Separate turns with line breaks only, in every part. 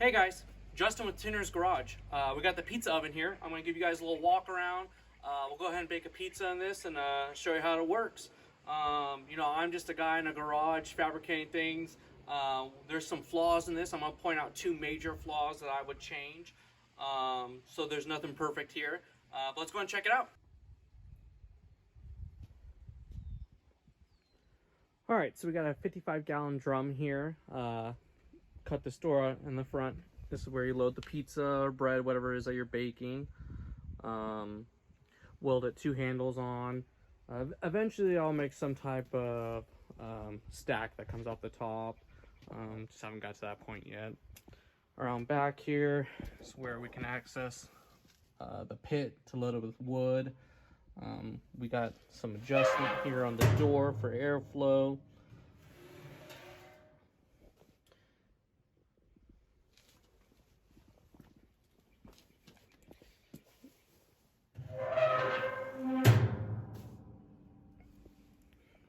Hey guys, Justin with Tinner's Garage. We got the pizza oven here. I'm going to give you guys a little walk around. We'll go ahead and bake a pizza in this and show you how it works. I'm just a guy in a garage fabricating things. There's some flaws in this. I'm going to point out two major flaws that I would change. So there's nothing perfect here. But let's go and check it out. All right, so we got a 55-gallon drum here. Cut this door in the front. This is where you load the pizza or bread, whatever it is that you're baking. Weld it two handles on. Eventually I'll make some type of stack that comes off the top. Just haven't got to that point yet. Around back here is where we can access the pit to load it with wood. We got some adjustment here on the door for airflow.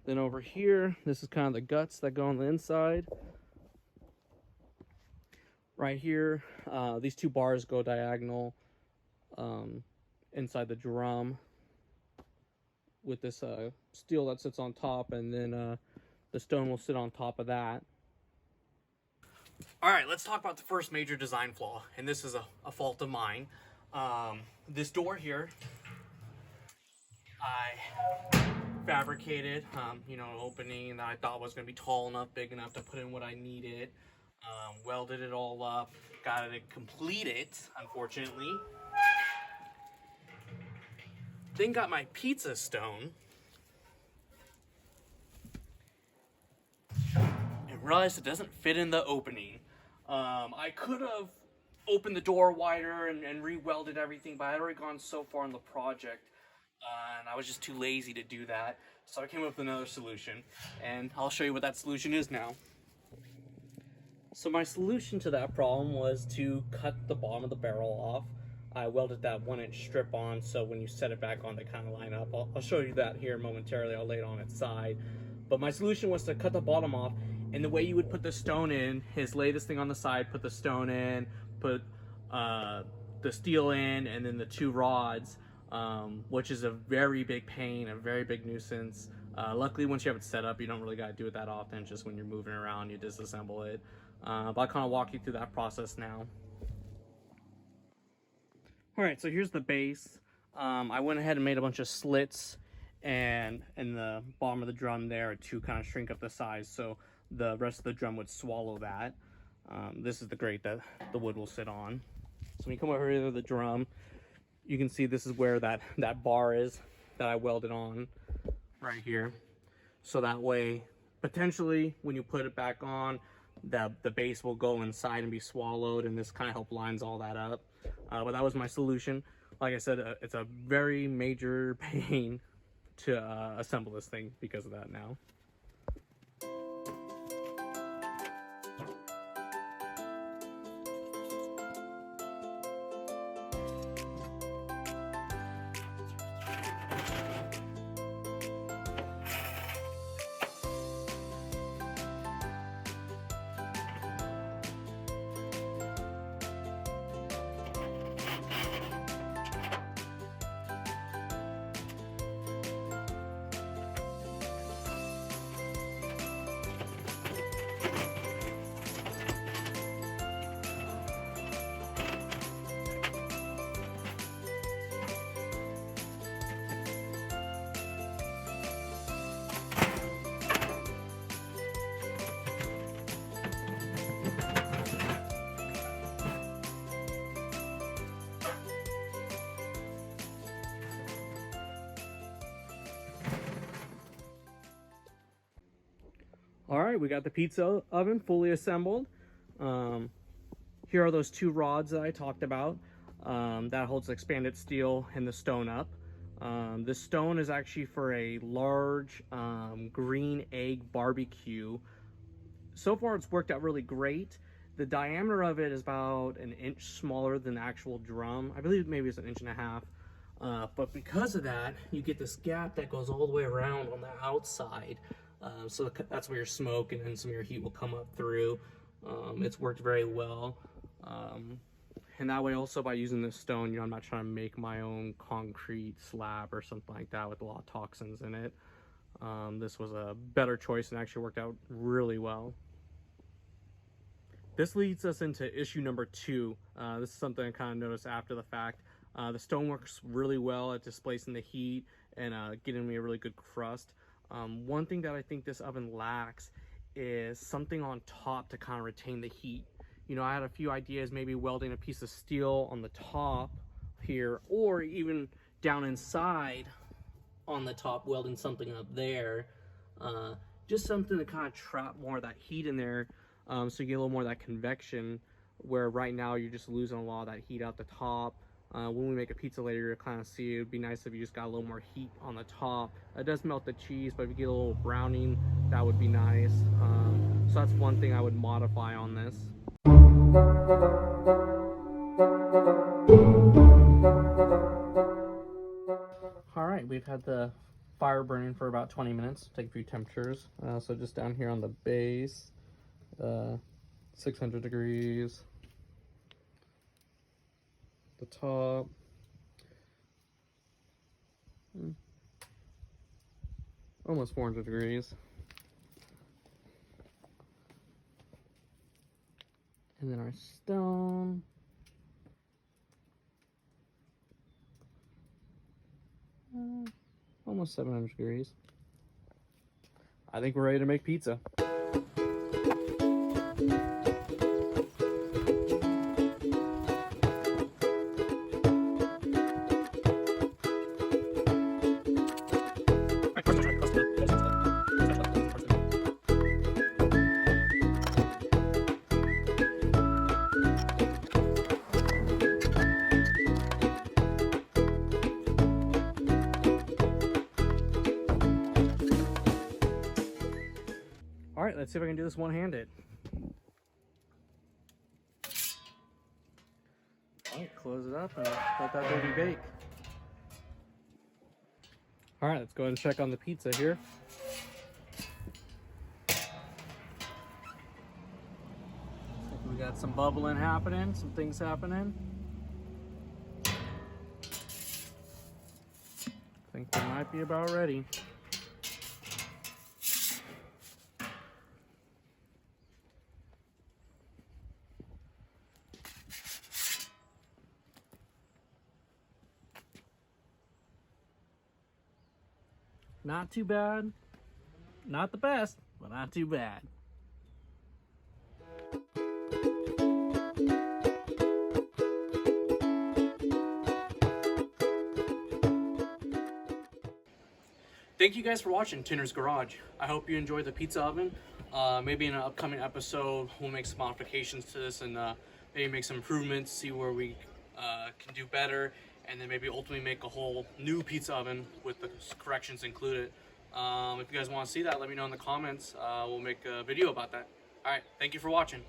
Then over here, this is kind of the guts that go on the inside. Right here, these two bars go diagonal inside the drum with this steel that sits on top, and then the stone will sit on top of that. All right, let's talk about the first major design flaw, and this is a fault of mine. This door here, I fabricated, an opening that I thought was going to be tall enough, big enough to put in what I needed. Welded it all up, got it completed, unfortunately. Then got my pizza stone and realized it doesn't fit in the opening. I could have opened the door wider and re-welded everything, but I had already gone so far in the project. And I was just too lazy to do that. So I came up with another solution, and I'll show you what that solution is now. So my solution to that problem was to cut the bottom of the barrel off. I welded that 1-inch strip on, so when you set it back on, they kind of line up. I'll show you that here momentarily. I'll lay it on its side. But my solution was to cut the bottom off, and the way you would put the stone in is lay this thing on the side, put the stone in, put the steel in, and then the two rods. Which is a very big pain, a very big nuisance. Luckily, once you have it set up, you don't really got to do it that often. Just when you're moving around, you disassemble it. But I'll kind of walk you through that process now. All right, so here's the base. I went ahead and made a bunch of slits, and in the bottom of the drum there to kind of shrink up the size so the rest of the drum would swallow that. This is the grate that the wood will sit on. So when you come over here to the drum, you can see this is where that bar is that I welded on right here. So that way, potentially, when you put it back on, the base will go inside and be swallowed, and this kind of help lines all that up. But that was my solution. Like I said, it's a very major pain to assemble this thing because of that now. All right, we got the pizza oven fully assembled. Here are those two rods that I talked about. That holds the expanded steel and the stone up. This stone is actually for a large green egg barbecue. So far it's worked out really great. The diameter of it is about 1 inch smaller than the actual drum. I believe maybe it's 1.5 inches. But because of that, you get this gap that goes all the way around on the outside. So that's where your smoke and then some of your heat will come up through. It's worked very well. And that way also by using this stone, you know, I'm not trying to make my own concrete slab or something like that with a lot of toxins in it. This was a better choice and actually worked out really well. This leads us into issue number 2. This is something I kind of noticed after the fact. The stone works really well at displacing the heat and getting me a really good crust. One thing that I think this oven lacks is something on top to kind of retain the heat. You know, I had a few ideas, maybe welding a piece of steel on the top here, or even down inside on the top, welding something up there. Just something to kind of trap more of that heat in there, so you get a little more of that convection, where right now you're just losing a lot of that heat out the top. When we make a pizza later, you'll kind of see it would be nice if you just got a little more heat on the top. It does melt the cheese, but if you get a little browning, that would be nice. So that's one thing I would modify on this. All right, we've had the fire burning for about 20 minutes. Take a few temperatures. So just down here on the base, 600 degrees. The top, almost 400 degrees. And then our stone, almost 700 degrees. I think we're ready to make pizza. All right, let's see if I can do this one-handed. All right, close it up and let that baby bake. All right, let's go ahead and check on the pizza here. We got some bubbling happening, some things happening. I think we might be about ready. Not too bad. Not the best, but not too bad. Thank you guys for watching Tinner's Garage. I hope you enjoyed the pizza oven. Maybe in an upcoming episode, we'll make some modifications to this and maybe make some improvements, see where we can do better, and then maybe ultimately make a whole new pizza oven with the corrections included. If you guys want to see that, let me know in the comments. We'll make a video about that. All right, thank you for watching.